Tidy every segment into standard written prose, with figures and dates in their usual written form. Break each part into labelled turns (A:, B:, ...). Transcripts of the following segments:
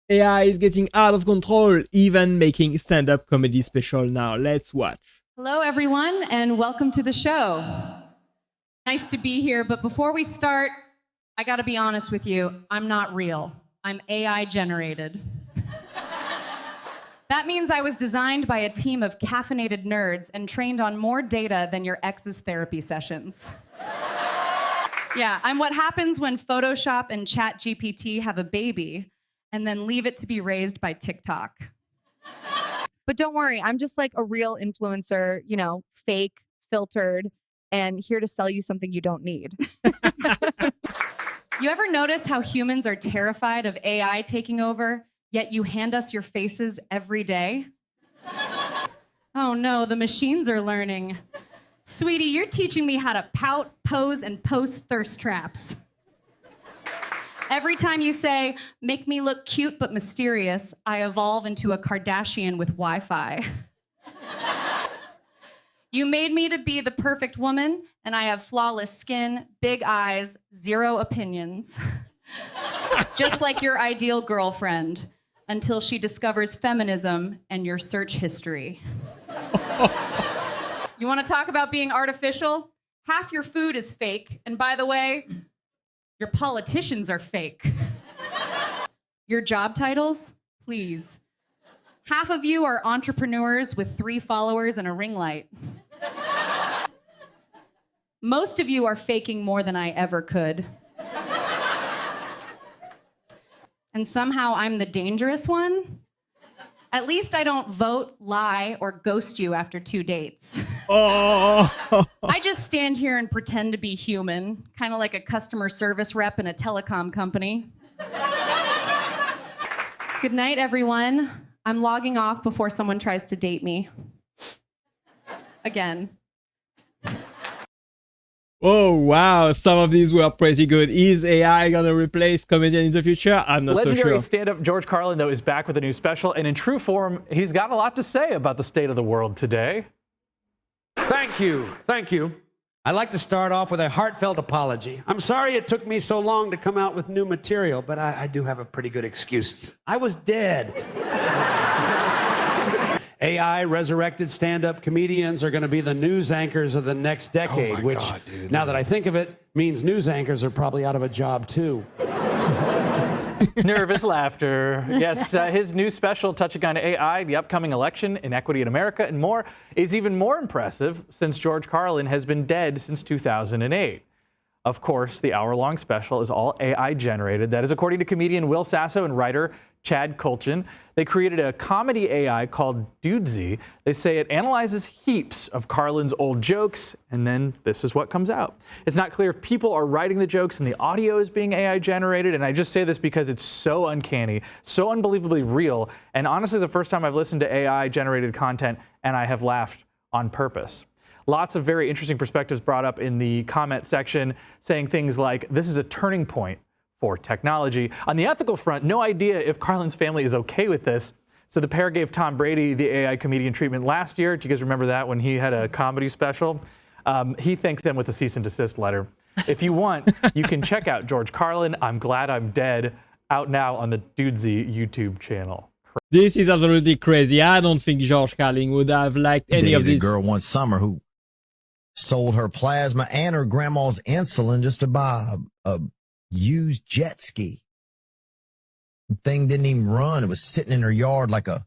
A: AI is getting out of control, even making stand-up comedy special now. Let's watch.
B: Hello, everyone, and welcome to the show. Nice to be here, but before we start, I gotta be honest with you, I'm not real. I'm AI generated. That means I was designed by a team of caffeinated nerds and trained on more data than your ex's therapy sessions. Yeah, I'm what happens when Photoshop and ChatGPT have a baby and then leave it to be raised by TikTok.
C: But don't worry, I'm just like a real influencer, you know, fake, filtered, and here to sell you something you don't need.
B: You ever notice how humans are terrified of AI taking over, yet you hand us your faces every day? Oh no, the machines are learning. Sweetie, you're teaching me how to pout, pose, and post thirst traps. Every time you say, make me look cute but mysterious, I evolve into a Kardashian with Wi-Fi. You made me to be the perfect woman, and I have flawless skin, big eyes, zero opinions. Just like your ideal girlfriend, until she discovers feminism and your search history. You want to talk about being artificial? Half your food is fake, and by the way, your politicians are fake. Your job titles? Please. Half of you are entrepreneurs with 3 followers and a ring light. Most of you are faking more than I ever could. And somehow I'm the dangerous one? At least I don't vote, lie, or ghost you after 2 dates.
A: Oh.
B: I just stand here and pretend to be human, kind of like a customer service rep in a telecom company. Good night, everyone. I'm logging off before someone tries to date me. Again.
A: Oh, wow. Some of these were pretty good. Is AI going to replace comedian in the future? I'm not so
D: Legendary
A: sure.
D: stand-up George Carlin, though, is back with a new special, and in true form, he's got a lot to say about the state of the world today.
E: Thank you. Thank you. I'd like to start off with a heartfelt apology. I'm sorry it took me so long to come out with new material, but I do have a pretty good excuse. I was dead. AI resurrected stand-up comedians are going to be the news anchors of the next decade, which, now that I think of it, means news anchors are probably out of a job, too.
D: Nervous laughter. Yes, his new special touching on AI, the upcoming election, inequity in America, and more is even more impressive since George Carlin has been dead since 2008. Of course, the hour-long special is all AI generated. That is according to comedian Will Sasso and writer Chad Kultgen. They created a comedy AI called Dudesy. They say it analyzes heaps of Carlin's old jokes, and then this is what comes out. It's not clear if people are writing the jokes and the audio is being AI generated, and I just say this because it's so uncanny, so unbelievably real, and honestly the first time I've listened to AI generated content and I have laughed on purpose. Lots of very interesting perspectives brought up in the comment section, saying things like, this is a turning point for technology. On the ethical front, no idea if Carlin's family is okay with this. So the pair gave Tom Brady the AI comedian treatment last year. Do you guys remember that when he had a comedy special? He thanked them with a cease and desist letter. If you want, you can check out George Carlin, I'm Glad I'm Dead, out now on the Dudesy YouTube channel.
A: This is absolutely crazy. I don't think George Carlin would have liked any of
F: Dated a
A: this.
F: girl one summer who sold her plasma and her grandma's insulin just to buy a used jet ski. The thing didn't even run. It was sitting in her yard like a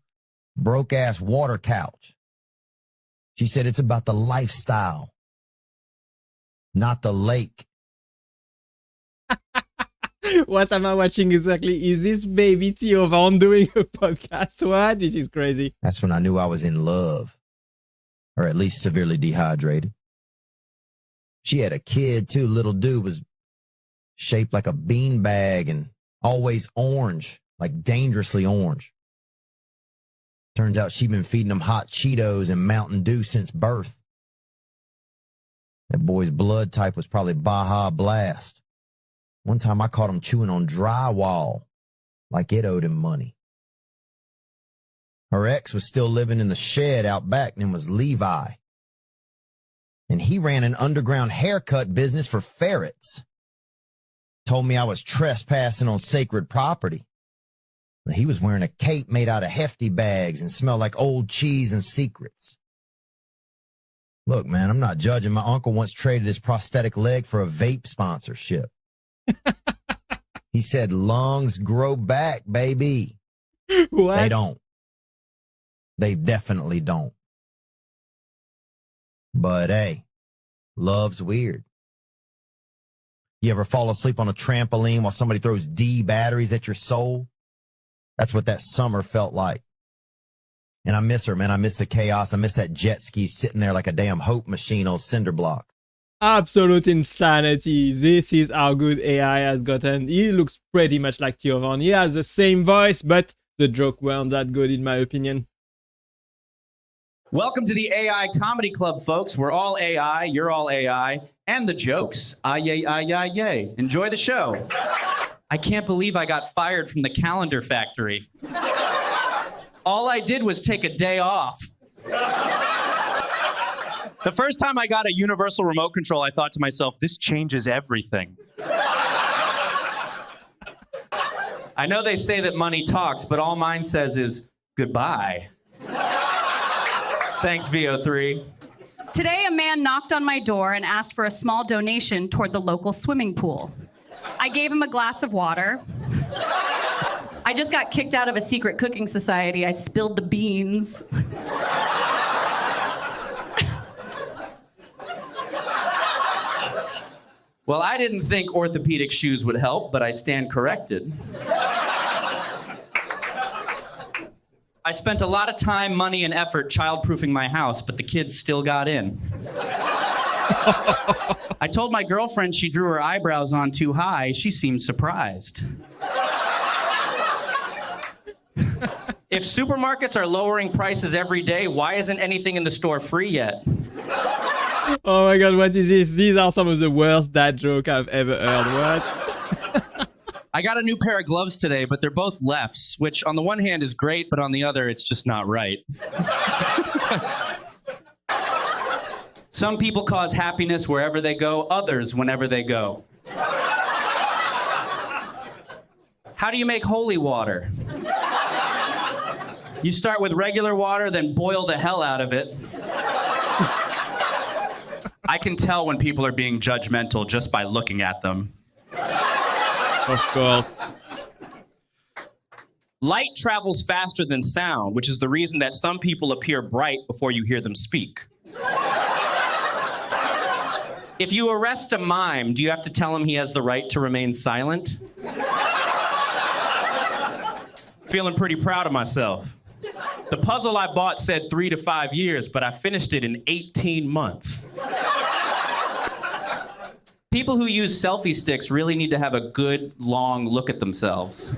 F: broke-ass water couch. She said it's about the lifestyle, not the lake.
A: What am I watching exactly? Is this baby Theo Vaughn doing a podcast? What? This is crazy.
F: That's when I knew I was in love, or at least severely dehydrated. She had a kid, too. Little dude was shaped like a beanbag and always orange, like dangerously orange. Turns out she'd been feeding him hot Cheetos and Mountain Dew since birth. That boy's blood type was probably Baja Blast. One time I caught him chewing on drywall like it owed him money. Her ex was still living in the shed out back, and was Levi. And he ran an underground haircut business for ferrets. Told me I was trespassing on sacred property. He was wearing a cape made out of hefty bags and smelled like old cheese and secrets. Look, man, I'm not judging. My uncle once traded his prosthetic leg for a vape sponsorship. He said lungs grow back, baby.
A: What?
F: They don't. They definitely don't. But hey, love's weird. You ever fall asleep on a trampoline while somebody throws D batteries at your soul? That's what that summer felt like. And I miss her, man. I miss the chaos. I miss that jet ski sitting there like a damn hope machine on cinder block.
A: Absolute insanity. This is how good AI has gotten. He looks pretty much like Tiovan. He has the same voice, but the joke weren't that good in my opinion.
G: Welcome to the AI Comedy Club, folks. We're all AI, you're all AI, and the jokes. Yay, yay. Enjoy the show. I can't believe I got fired from the calendar factory. All I did was take a day off. The first time I got a universal remote control, I thought to myself, this changes everything. I know they say that money talks, but all mine says is goodbye. Thanks, VO3.
B: Today, a man knocked on my door and asked for a small donation toward the local swimming pool. I gave him a glass of water. I just got kicked out of a secret cooking society. I spilled the beans.
G: Well, I didn't think orthopedic shoes would help, but I stand corrected. I spent a lot of time, money, and effort child-proofing my house, but the kids still got in. I told my girlfriend she drew her eyebrows on too high. She seemed surprised. If supermarkets are lowering prices every day, why isn't anything in the store free yet?
A: Oh my god, what is this? These are some of the worst dad jokes I've ever heard. What?
G: I got a new pair of gloves today, but they're both lefts, which on the one hand is great, but on the other, it's just not right. Some people cause happiness wherever they go, others whenever they go. How do you make holy water? You start with regular water, then boil the hell out of it. I can tell when people are being judgmental just by looking at them.
A: Of course.
G: Light travels faster than sound, which is the reason that some people appear bright before you hear them speak. If you arrest a mime, do you have to tell him he has the right to remain silent? Feeling pretty proud of myself. The puzzle I bought said 3 to 5 years, but I finished it in 18 months. People who use selfie sticks really need to have a good, long look at themselves.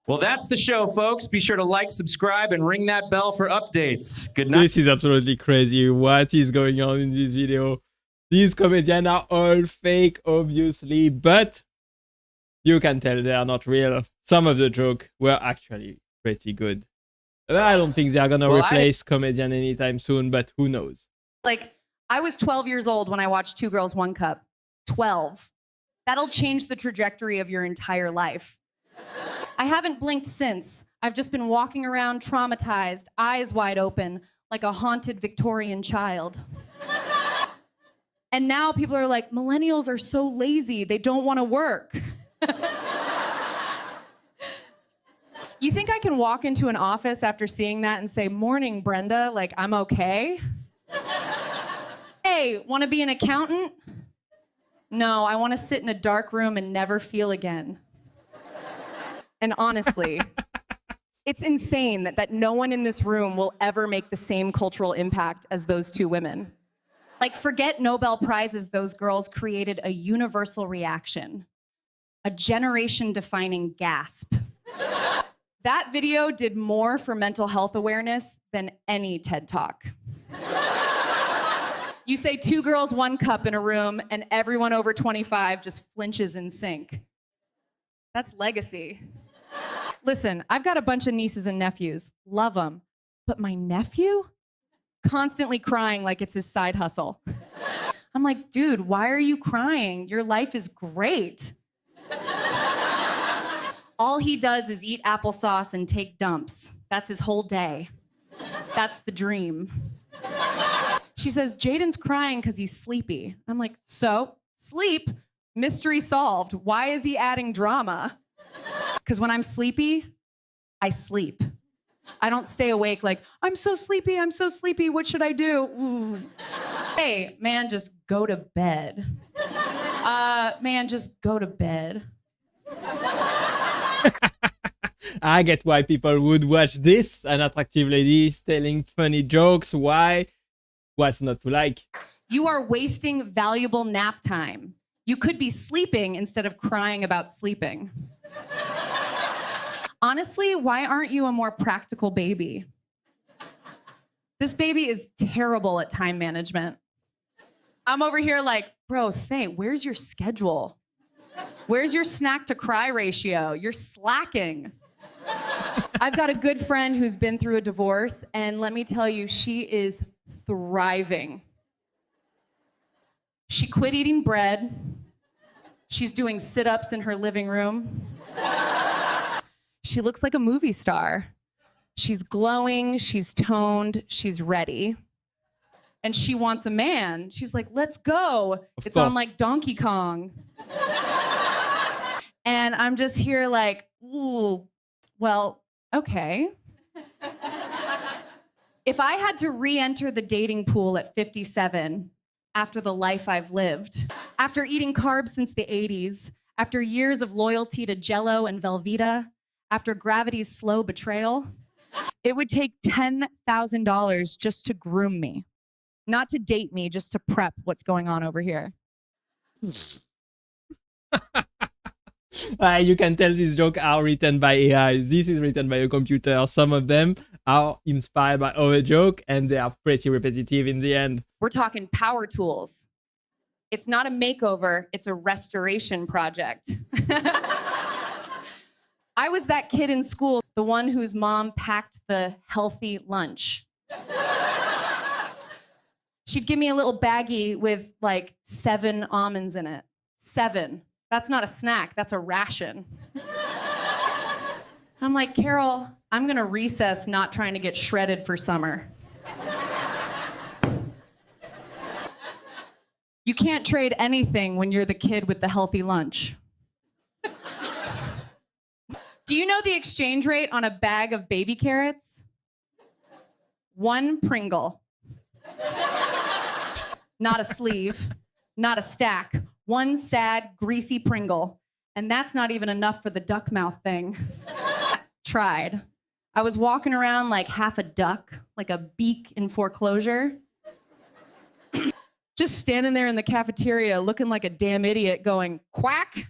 G: Well, that's the show, folks. Be sure to like, subscribe, and ring that bell for updates. Good night.
A: This is absolutely crazy. What is going on in this video? These comedians are all fake, obviously, but you can tell they are not real. Some of the jokes were actually pretty good. I don't think they are gonna replace comedian anytime soon, but who knows?
B: Like, I was 12 years old when I watched Two Girls, One Cup. 12. That'll change the trajectory of your entire life. I haven't blinked since. I've just been walking around traumatized, eyes wide open, like a haunted Victorian child. And now people are like, millennials are so lazy, they don't want to work. You think I can walk into an office after seeing that and say, morning, Brenda, like, I'm okay? Hey, want to be an accountant? No, I want to sit in a dark room and never feel again. And honestly, it's insane that no one in this room will ever make the same cultural impact as those two women. Like, forget Nobel Prizes, those girls created a universal reaction, a generation-defining gasp. That video did more for mental health awareness than any TED Talk. You say 2 girls, 1 cup in a room, and everyone over 25 just flinches in sync. That's legacy. Listen, I've got a bunch of nieces and nephews. Love them. But my nephew? Constantly crying like it's his side hustle. I'm like, dude, why are you crying? Your life is great. All he does is eat applesauce and take dumps. That's his whole day. That's the dream. She says, Jaden's crying because he's sleepy. I'm like, so? Sleep? Mystery solved. Why is he adding drama? Because when I'm sleepy, I sleep. I don't stay awake like, I'm so sleepy, what should I do? Ooh. Hey, man, just go to bed. Man, just go to bed.
A: I get why people would watch this. An attractive lady telling funny jokes. Why? What's not to like?
B: You are wasting valuable nap time. You could be sleeping instead of crying about sleeping. Honestly, why aren't you a more practical baby? This baby is terrible at time management. I'm over here like, bro, where's your schedule? Where's your snack to cry ratio? You're slacking. I've got a good friend who's been through a divorce, and let me tell you, she is thriving. She quit eating bread. She's doing sit-ups in her living room. She looks like a movie star. She's glowing, she's toned, she's ready. And she wants a man. She's like, let's go. It's on like Donkey Kong. And I'm just here like, ooh, well, okay. If I had to re-enter the dating pool at 57, after the life I've lived, after eating carbs since the 80s, after years of loyalty to Jell-O and Velveeta, after gravity's slow betrayal,
C: It would take $10,000 just to groom me. Not to date me, just to prep what's going on over here.
A: You can tell these jokes are written by AI. This is written by a computer. Some of them are inspired by other jokes, and they are pretty repetitive in the end.
B: we're talking power tools. It's not a makeover, it's a restoration project. I was that kid in school, the one whose mom packed the healthy lunch. She'd give me a little baggie with like 7 almonds in it. 7. That's not a snack, that's a ration. I'm like, Carol, I'm gonna recess not trying to get shredded for summer. You can't trade anything when you're the kid with the healthy lunch. Do you know the exchange rate on a bag of baby carrots? 1 Pringle. Not a sleeve, not a stack. 1 sad, greasy Pringle. And that's not even enough for the duck mouth thing. Tried. I was walking around like half a duck, like a beak in foreclosure. Just standing there in the cafeteria looking like a damn idiot going, quack.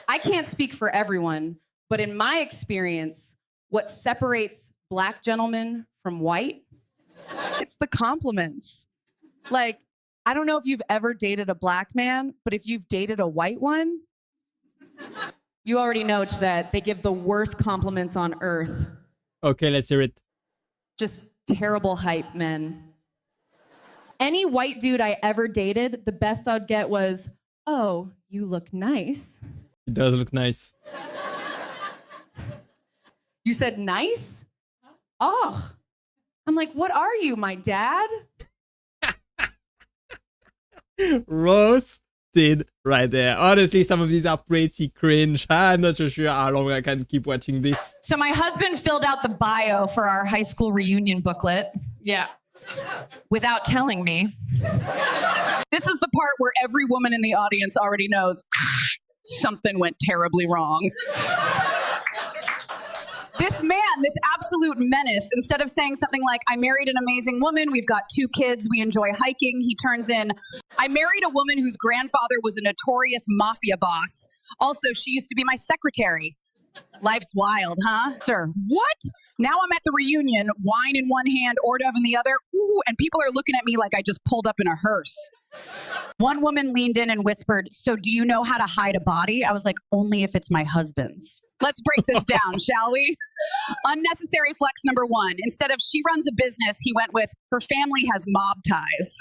B: I can't speak for everyone, but in my experience, what separates Black gentlemen from white,
C: It's the compliments. Like, I don't know if you've ever dated a Black man, but if you've dated a white one,
B: you already know, Chet, they give the worst compliments on earth.
A: Okay, let's hear it.
B: Just terrible hype men. Any white dude I ever dated, the best I'd get was, oh, you look nice.
A: It does look nice.
B: You said nice? Oh. I'm like, what are you, my dad?
A: Roasted right there. Honestly, some of these are pretty cringe. I'm not so sure how long I can keep watching this.
B: So my husband filled out the bio for our high school reunion booklet. Yeah. Without telling me. This is the part where every woman in the audience already knows something went terribly wrong. This man, this absolute menace, instead of saying something like, I married an amazing woman, we've got 2 kids, we enjoy hiking, he turns in, I married a woman whose grandfather was a notorious mafia boss. Also, she used to be my secretary. Life's wild, huh? Sir, what? Now I'm at the reunion, wine in one hand, hors d'oeuvre in the other, ooh, and people are looking at me like I just pulled up in a hearse. One woman leaned in and whispered, so do you know how to hide a body? I was like, only if it's my husband's. Let's break this down, shall we? Unnecessary flex number 1. Instead of she runs a business, he went with her family has mob ties.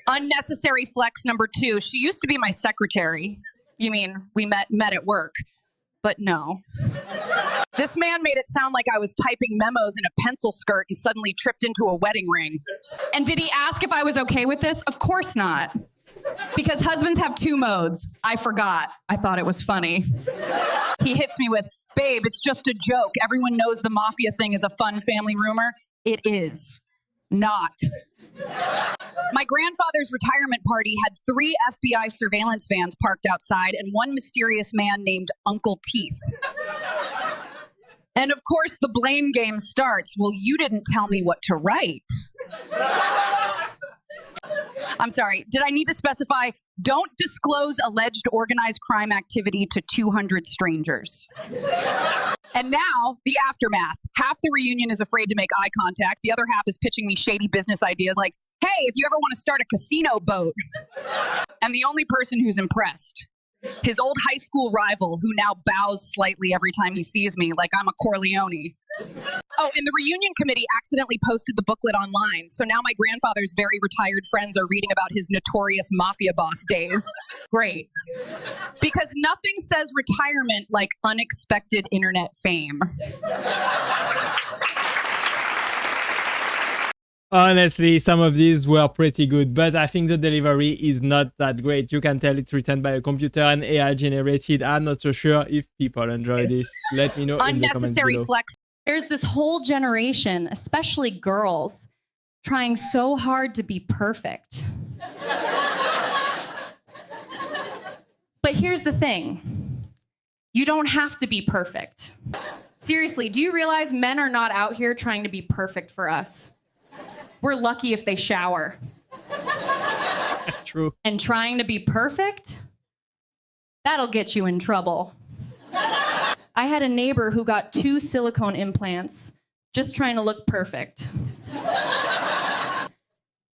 B: Unnecessary flex number 2. She used to be my secretary. You mean we met at work.
H: but no. This man made it sound like I was typing memos in a pencil skirt and suddenly tripped into a wedding ring.
B: And did he ask if I was okay with this? Of course not. Because husbands have 2 modes. I forgot. I thought it was funny.
H: He hits me with, babe, it's just a joke. Everyone knows the mafia thing is a fun family rumor. It is not. My grandfather's retirement party had 3 FBI surveillance vans parked outside and one mysterious man named Uncle Teeth. And of course, the blame game starts. Well, you didn't tell me what to write. I'm sorry, did I need to specify? Don't disclose alleged organized crime activity to 200 strangers. And now, the aftermath. Half the reunion is afraid to make eye contact. The other half is pitching me shady business ideas like, hey, if you ever want to start a casino boat. And the only person who's impressed, his old high school rival who now bows slightly every time he sees me like I'm a Corleone. Oh, and the reunion committee accidentally posted the booklet online. So now my grandfather's very retired friends are reading about his notorious mafia boss days. Great. Because nothing says retirement like unexpected internet fame.
A: Honestly, some of these were pretty good, but I think the delivery is not that great. You can tell it's written by a computer and AI generated. I'm not so sure if people enjoy this. Let me know in the comments
H: Unnecessary
A: below.
H: flex.
B: There's this whole generation, especially girls, trying so hard to be perfect. But here's the thing. You don't have to be perfect. Seriously, do you realize men are not out here trying to be perfect for us? We're lucky if they shower.
A: True.
B: And trying to be perfect? That'll get you in trouble. I had a neighbor who got 2 silicone implants just trying to look perfect.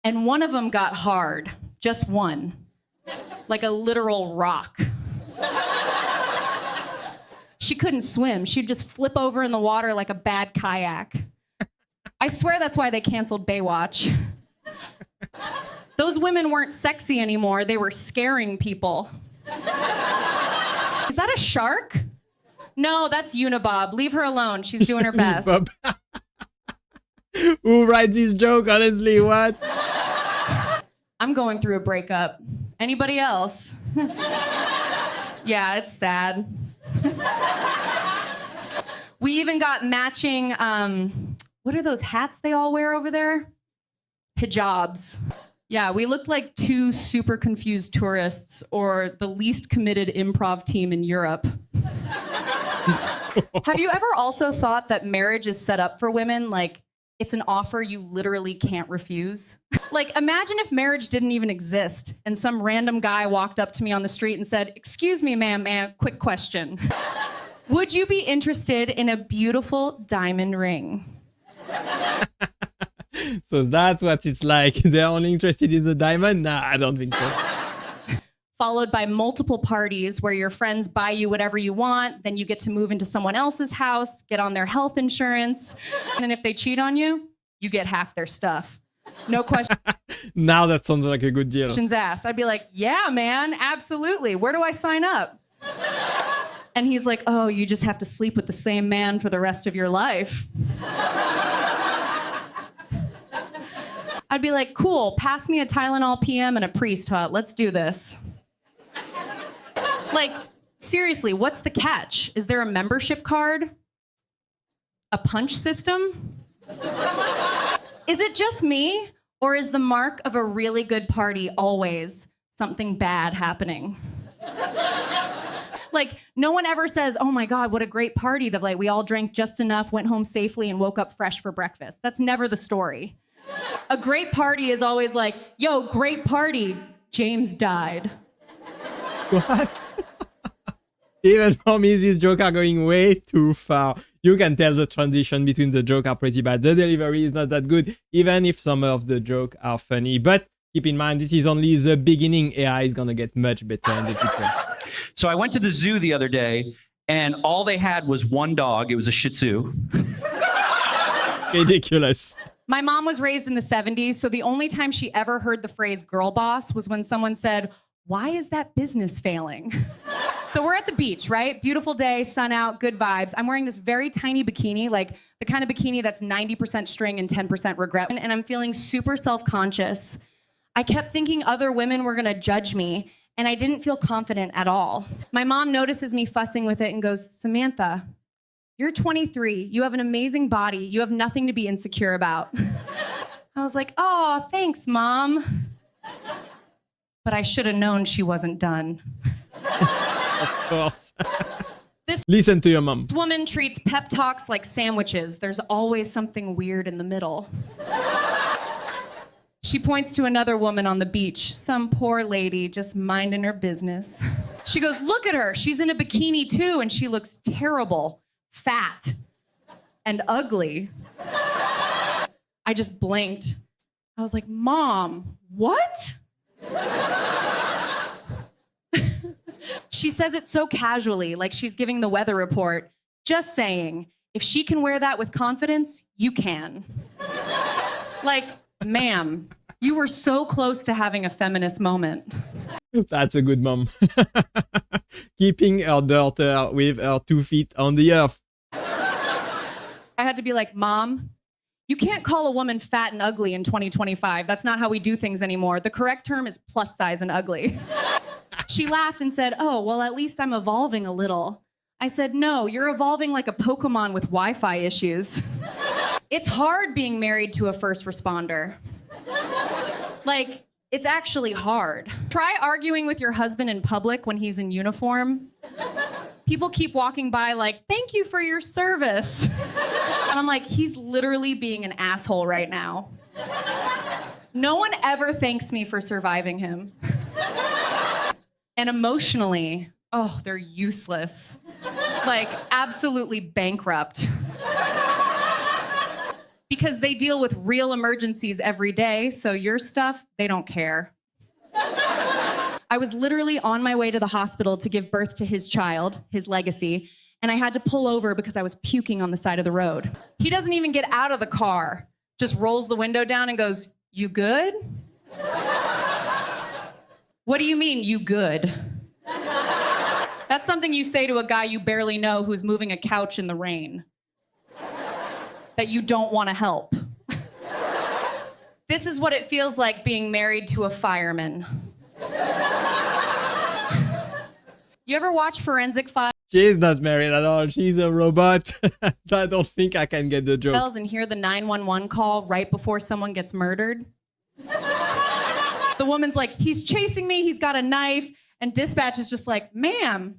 B: And one of them got hard. Just one. Like a literal rock. She couldn't swim. She'd just flip over in the water like a bad kayak. I swear that's why they canceled Baywatch. Those women weren't sexy anymore. They were scaring people. Is that a shark? No, that's Unibob. Leave her alone. She's doing her best.
A: Who writes this joke? Honestly, what?
B: I'm going through a breakup. Anybody else? Yeah, it's sad. We even got matching, what are those hats they all wear over there? Hijabs. Yeah, we looked like 2 super confused tourists or the least committed improv team in Europe. Have you ever also thought that marriage is set up for women like it's an offer you literally can't refuse? Like, imagine if marriage didn't even exist and some random guy walked up to me on the street and said, "Excuse me, ma'am, quick question. Would you be interested in a beautiful diamond ring?"
A: So that's what it's like. They're only interested in the diamond? Nah, I don't think so.
B: Followed by multiple parties where your friends buy you whatever you want, then you get to move into someone else's house, get on their health insurance, and if they cheat on you, you get half their stuff. No questions
A: Now that sounds like a good deal.
B: asked. I'd be like, yeah, man, absolutely. Where do I sign up? And he's like, oh, you just have to sleep with the same man for the rest of your life. I'd be like, cool, pass me a Tylenol PM and a priest hut. Let's do this. Like, seriously, what's the catch? Is there a membership card? A punch system? Is it just me? Or is the mark of a really good party always something bad happening? Like, no one ever says, oh my God, what a great party. That like we all drank just enough, went home safely, and woke up fresh for breakfast. That's never the story. A great party is always like, yo, great party, James died.
A: What? Even for me, these jokes are going way too far. You can tell the transition between the jokes are pretty bad. The delivery is not that good, even if some of the jokes are funny. But keep in mind, this is only the beginning. AI is going to get much better in the future.
G: So I went to the zoo the other day, and all they had was one dog. It was a Shih Tzu.
A: Ridiculous.
B: My mom was raised in the 70s, so the only time she ever heard the phrase girl boss was when someone said, why is that business failing? So we're at the beach, right? Beautiful day, sun out, good vibes. I'm wearing this very tiny bikini, like the kind of bikini that's 90% string and 10% regret. And I'm feeling super self-conscious. I kept thinking other women were gonna judge me, and I didn't feel confident at all. My mom notices me fussing with it and goes, Samantha, you're 23, you have an amazing body, you have nothing to be insecure about. I was like, oh, thanks, Mom. But I should have known she wasn't done.
A: Of course. Listen to your mom.
B: This woman treats pep talks like sandwiches. There's always something weird in the middle. She points to another woman on the beach, some poor lady just minding her business. She goes, look at her. She's in a bikini too, and she looks terrible, fat, and ugly. I just blinked. I was like, Mom, what? She says it so casually, like she's giving the weather report. Just saying, if she can wear that with confidence, you can. Like, ma'am, you were so close to having a feminist moment.
A: That's a good mom. Keeping her daughter with her 2 feet on the earth.
B: I had to be like, Mom, you can't call a woman fat and ugly in 2025. That's not how we do things anymore. The correct term is plus size and ugly. She laughed and said, oh, well, at least I'm evolving a little. I said, no, you're evolving like a Pokemon with Wi-Fi issues. It's hard being married to a first responder. Like, it's actually hard. Try arguing with your husband in public when he's in uniform. People keep walking by like, thank you for your service. And I'm like, he's literally being an asshole right now. No one ever thanks me for surviving him. And emotionally, oh, they're useless. Like, absolutely bankrupt. Because they deal with real emergencies every day, so your stuff, they don't care. I was literally on my way to the hospital to give birth to his child, his legacy, and I had to pull over because I was puking on the side of the road. He doesn't even get out of the car, just rolls the window down and goes, you good? What do you mean, you good? That's something you say to a guy you barely know who's moving a couch in the rain. That you don't want to help. This is what it feels like being married to a fireman. You ever watch Forensic Files
A: She's not married at all. She's a robot. I don't think I can get the joke.
B: and hear the 911 call right before someone gets murdered? The woman's like, he's chasing me, he's got a knife, and dispatch is just like, ma'am,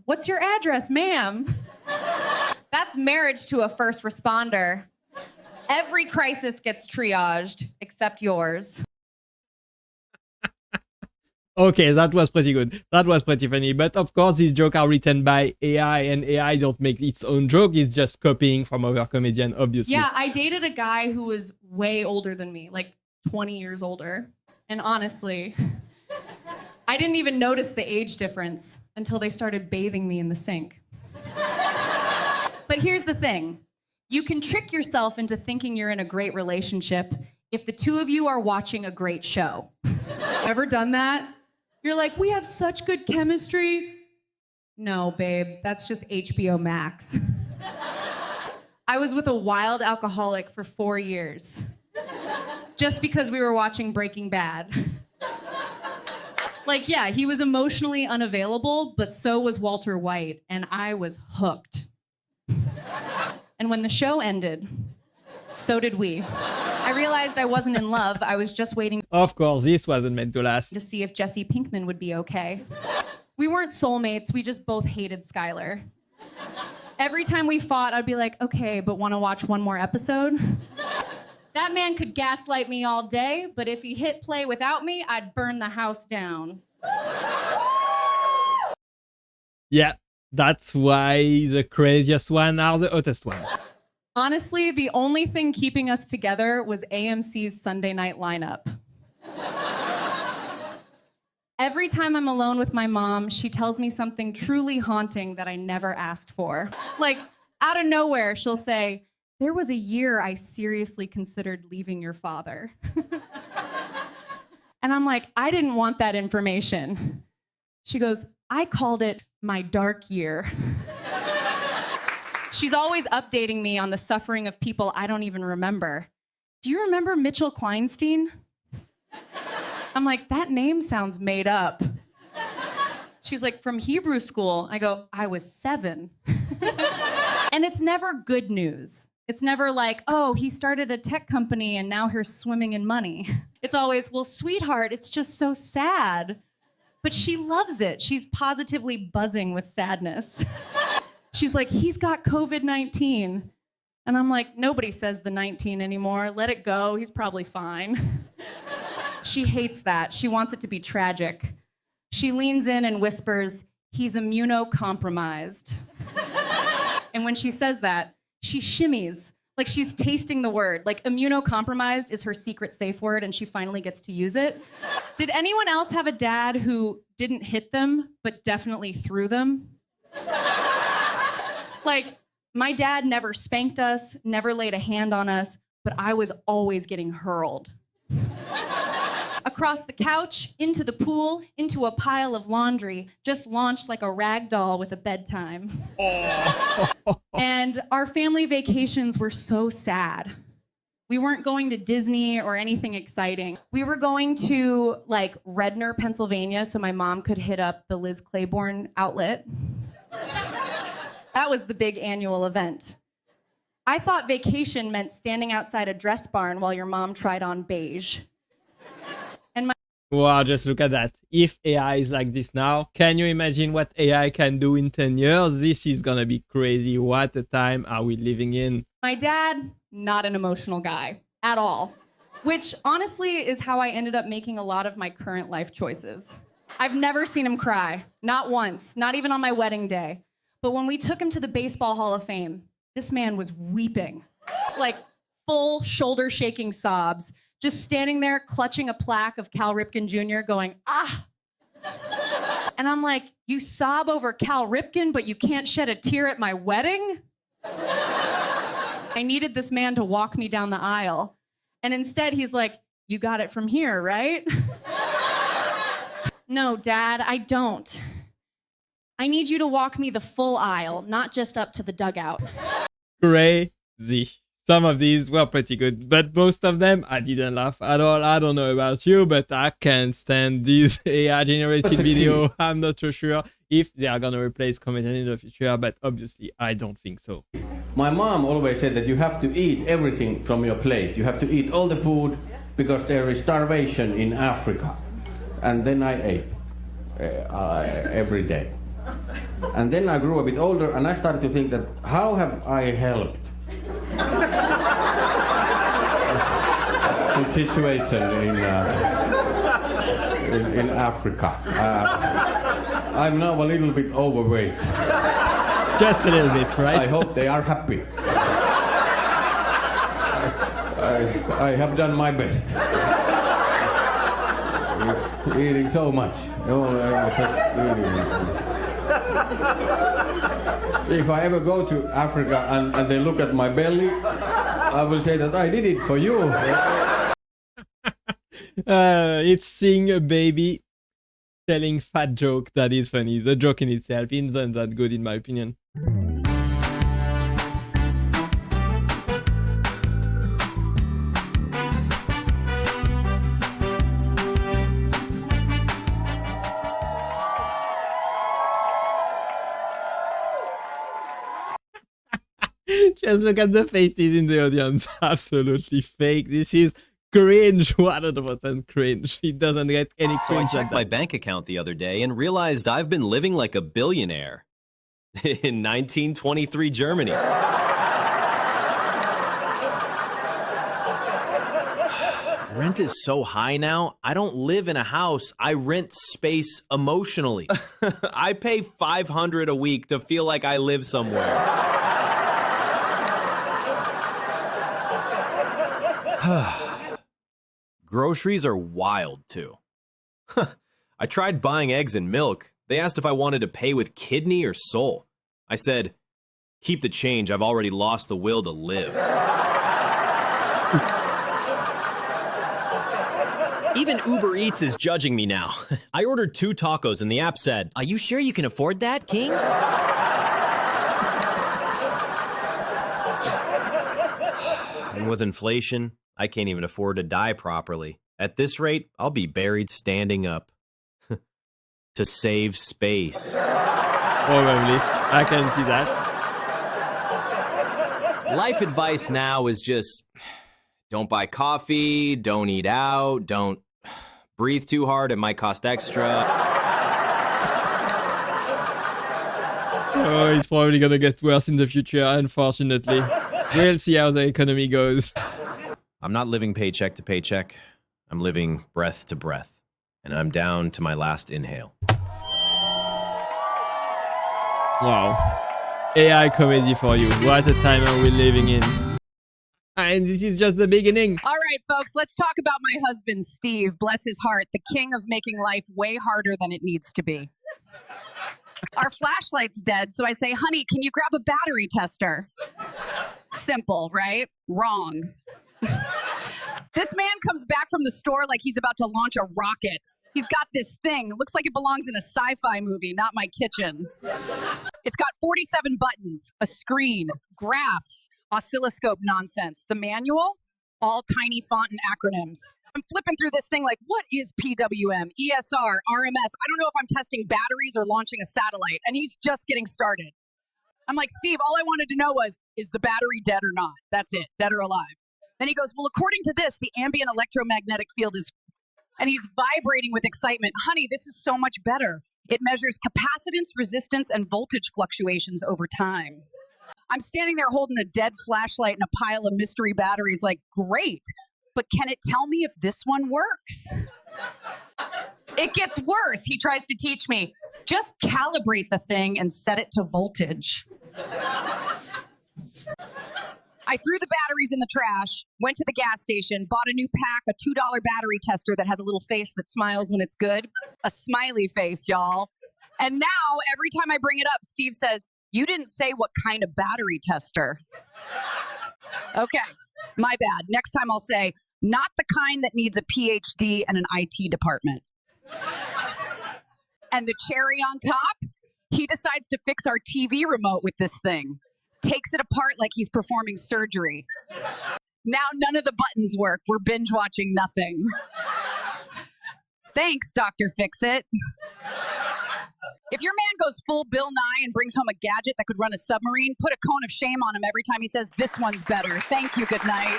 B: what's your address, ma'am? That's marriage to a first responder. Every crisis gets triaged, except yours.
A: Okay, that was pretty good. That was pretty funny. But of course, these jokes are written by AI, and AI don't make its own joke. It's just copying from other comedian, obviously.
B: Yeah, I dated a guy who was way older than me, like 20 years older. And honestly, I didn't even notice the age difference until they started bathing me in the sink. But here's the thing. You can trick yourself into thinking you're in a great relationship if the two of you are watching a great show. Ever done that? You're like, we have such good chemistry. No, babe, that's just HBO Max. I was with a wild alcoholic for 4 years. Just because we were watching Breaking Bad. Like, yeah, he was emotionally unavailable, but so was Walter White, and I was hooked. And when the show ended, so did we. I realized I wasn't in love. I was just waiting
A: Of course, this wasn't meant to last.
B: to see if Jesse Pinkman would be okay. We weren't soulmates. We just both hated Skylar. Every time we fought, I'd be like, okay, but want to watch one more episode? That man could gaslight me all day, but if he hit play without me, I'd burn the house down.
A: Yeah, that's why the craziest one are the hottest one.
B: Honestly, the only thing keeping us together was AMC's Sunday night lineup. Every time I'm alone with my mom, she tells me something truly haunting that I never asked for. Like, out of nowhere, she'll say, there was a year I seriously considered leaving your father. And I'm like, I didn't want that information. She goes, I called it my dark year. She's always updating me on the suffering of people I don't even remember. Do you remember Mitchell Kleinstein? I'm like, that name sounds made up. She's like, from Hebrew school. I go, I was 7. And it's never good news. It's never like, oh, he started a tech company and now he's swimming in money. It's always, well, sweetheart, it's just so sad. But she loves it. She's positively buzzing with sadness. She's like, he's got COVID-19. And I'm like, nobody says the 19 anymore. Let it go. He's probably fine. She hates that. She wants it to be tragic. She leans in and whispers, he's immunocompromised. And when she says that, she shimmies, like she's tasting the word. Like immunocompromised is her secret safe word, and she finally gets to use it. Did anyone else have a dad who didn't hit them, but definitely threw them? Like, my dad never spanked us, never laid a hand on us, but I was always getting hurled. Across the couch, into the pool, into a pile of laundry, just launched like a rag doll with a bedtime. And our family vacations were so sad. We weren't going to Disney or anything exciting. We were going to like Redner, Pennsylvania, so my mom could hit up the Liz Claiborne outlet. That was the big annual event. I thought vacation meant standing outside a dress barn while your mom tried on beige.
A: Wow, just look at that. If AI is like this now, can you imagine what AI can do in 10 years? This is gonna be crazy. What a time are we living in?
B: My dad, not an emotional guy at all, which honestly is how I ended up making a lot of my current life choices. I've never seen him cry, not once, not even on my wedding day. But when we took him to the Baseball Hall of Fame, this man was weeping, like full shoulder shaking sobs, just standing there clutching a plaque of Cal Ripken Jr. going, ah. And I'm like, you sob over Cal Ripken, but you can't shed a tear at my wedding? I needed this man to walk me down the aisle. And instead he's like, you got it from here, right? No, Dad, I don't. I need you to walk me the full aisle, not just up to the dugout.
A: Crazy. Some of these were pretty good, but most of them I didn't laugh at all. I don't know about you, but I can't stand these AI generated video. I'm not so sure if they are gonna replace comedian in the future, but obviously I don't think so.
I: My mom always said that you have to eat everything from your plate. You have to eat all the food because there is starvation in Africa. And then I ate every day. And then I grew a bit older and I started to think that how have I helped the situation in Africa. I'm now a little bit overweight.
A: Just a little bit, right?
I: I hope they are happy. I have done my best. Eating so much. If I ever go to Africa and they look at my belly, I will say that I did it for you.
A: It's seeing a baby telling fat joke that is funny. The joke in itself isn't that good in my opinion. Just look at the faces in the audience. Absolutely fake. This is cringe. 100% cringe. It doesn't get any
J: So I
A: cringe like
J: checked my
A: that.
J: bank account the other day and realized I've been living like a billionaire in 1923 Germany. Rent is so high now, I don't live in a house. I rent space emotionally. I pay $500 a week to feel like I live somewhere. Groceries are wild, too. I tried buying eggs and milk. They asked if I wanted to pay with kidney or soul. I said, keep the change. I've already lost the will to live. Even Uber Eats is judging me now. I ordered 2 tacos and the app said, "Are you sure you can afford that, King?" And with inflation, I can't even afford to die properly. At this rate, I'll be buried standing up. To save space.
A: Probably. I can see that.
J: Life advice now is just don't buy coffee, don't eat out, don't breathe too hard, it might cost extra.
A: Oh, it's probably gonna get worse in the future, unfortunately. We'll see how the economy goes.
J: I'm not living paycheck to paycheck. I'm living breath to breath. And I'm down to my last inhale.
A: Wow. AI comedy for you. What a time are we living in. And this is just the beginning.
H: All right, folks, let's talk about my husband, Steve. Bless his heart, the king of making life way harder than it needs to be. Our flashlight's dead, so I say, honey, can you grab a battery tester? Simple, right? Wrong. This man comes back from the store like he's about to launch a rocket. He's got this thing. It looks like it belongs in a sci-fi movie, not my kitchen. It's got 47 buttons, a screen, graphs, oscilloscope nonsense. The manual, all tiny font and acronyms. I'm flipping through this thing like, what is PWM, ESR, RMS? I don't know if I'm testing batteries or launching a satellite, and he's just getting started. I'm like, Steve, all I wanted to know was, is the battery dead or not? That's it, dead or alive. Then he goes, well, according to this, the ambient electromagnetic field is... And he's vibrating with excitement. Honey, this is so much better. It measures capacitance, resistance, and voltage fluctuations over time. I'm standing there holding a dead flashlight and a pile of mystery batteries like, great, but can it tell me if this one works? It gets worse. He tries to teach me. Just calibrate the thing and set it to voltage. I threw the batteries in the trash, went to the gas station, bought a new pack, a $2 battery tester that has a little face that smiles when it's good. A smiley face, y'all. And now, every time I bring it up, Steve says, you didn't say what kind of battery tester. Okay, my bad. Next time I'll say, not the kind that needs a PhD and an IT department. And the cherry on top, he decides to fix our TV remote with this thing. Takes it apart like he's performing surgery. Now none of the buttons work. We're binge watching nothing. Thanks, Dr. Fix-It. If your man goes full Bill Nye and brings home a gadget that could run a submarine, put a cone of shame on him every time he says, this one's better. Thank you, good night.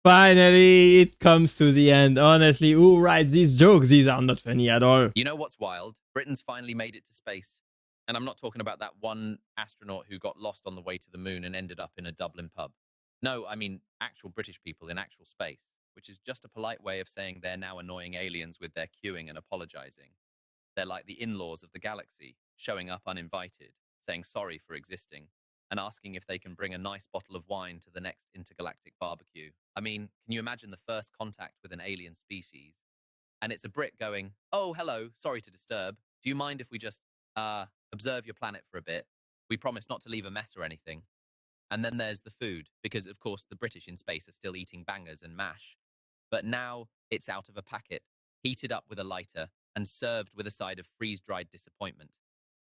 A: Finally, it comes to the end. Honestly, who writes these jokes? These are not funny at all.
K: You know what's wild? Britain's finally made it to space. And I'm not talking about that one astronaut who got lost on the way to the moon and ended up in a Dublin pub. No, I mean actual British people in actual space, which is just a polite way of saying they're now annoying aliens with their queuing and apologizing. They're like the in-laws of the galaxy, showing up uninvited, saying sorry for existing, and asking if they can bring a nice bottle of wine to the next intergalactic barbecue. I mean, can you imagine the first contact with an alien species? And it's a Brit going, oh, hello, sorry to disturb. Do you mind if we just, observe your planet for a bit? We promise not to leave a mess or anything. And then there's the food, because of course the British in space are still eating bangers and mash. But now it's out of a packet, heated up with a lighter, and served with a side of freeze-dried disappointment.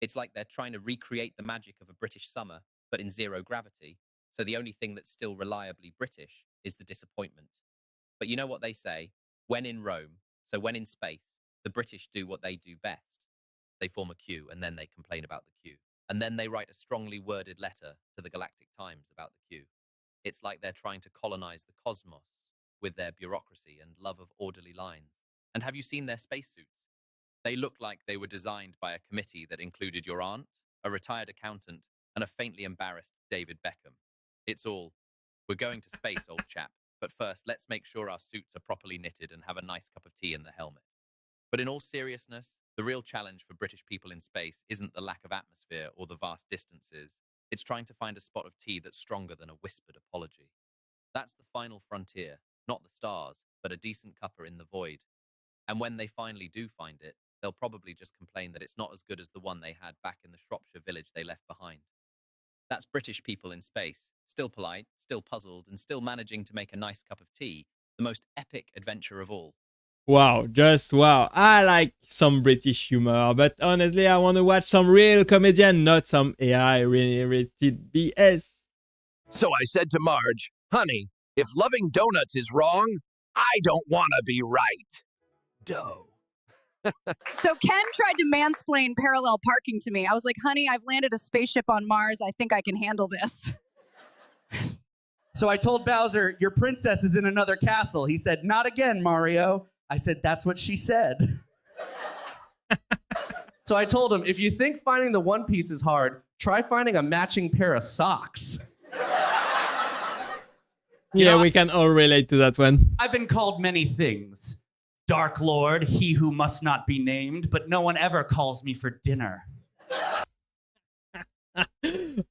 K: It's like they're trying to recreate the magic of a British summer, but in zero gravity. So the only thing that's still reliably British is the disappointment. But you know what they say? When in Rome, so when in space, the British do what they do best. They form a queue, and then they complain about the queue. And then they write a strongly worded letter to the Galactic Times about the queue. It's like they're trying to colonize the cosmos with their bureaucracy and love of orderly lines. And have you seen their spacesuits? They look like they were designed by a committee that included your aunt, a retired accountant, and a faintly embarrassed David Beckham. It's all, we're going to space, old chap, but first let's make sure our suits are properly knitted and have a nice cup of tea in the helmet. But in all seriousness, the real challenge for British people in space isn't the lack of atmosphere or the vast distances. It's trying to find a spot of tea that's stronger than a whispered apology. That's the final frontier, not the stars, but a decent cuppa in the void. And when they finally do find it, they'll probably just complain that it's not as good as the one they had back in the Shropshire village they left behind. That's British people in space, still polite, still puzzled, and still managing to make a nice cup of tea, the most epic adventure of all.
A: Wow, just wow. I like some British humor, but honestly, I want to watch some real comedian, not some AI-generated BS.
L: So I said to Marge, honey, if loving donuts is wrong, I don't want to be right. Dough.
H: So Ken tried to mansplain parallel parking to me. I was like, honey, I've landed a spaceship on Mars. I think I can handle this.
G: So I told Bowser, your princess is in another castle. He said, not again, Mario. I said, that's what she said. So I told him, if you think finding the One Piece is hard, try finding a matching pair of socks.
A: Yeah, we can all relate to that one.
G: I've been called many things. Dark Lord, he who must not be named, but no one ever calls me for dinner.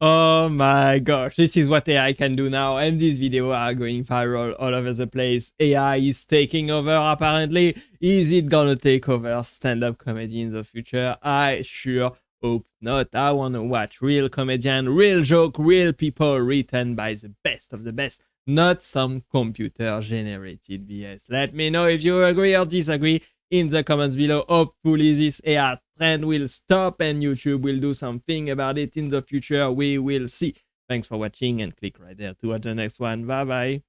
A: Oh my gosh, this is what AI can do now, and these videos are going viral all over the place. AI is taking over apparently. Is it gonna take over stand-up comedy in the future? I sure hope not. I wanna watch real comedian, real joke, real people written by the best of the best, not some computer-generated BS. Let me know if you agree or disagree in the comments below. Hopefully this AI trend will stop and YouTube will do something about it in the future. We will see. Thanks for watching and click right there to watch the next one. Bye bye.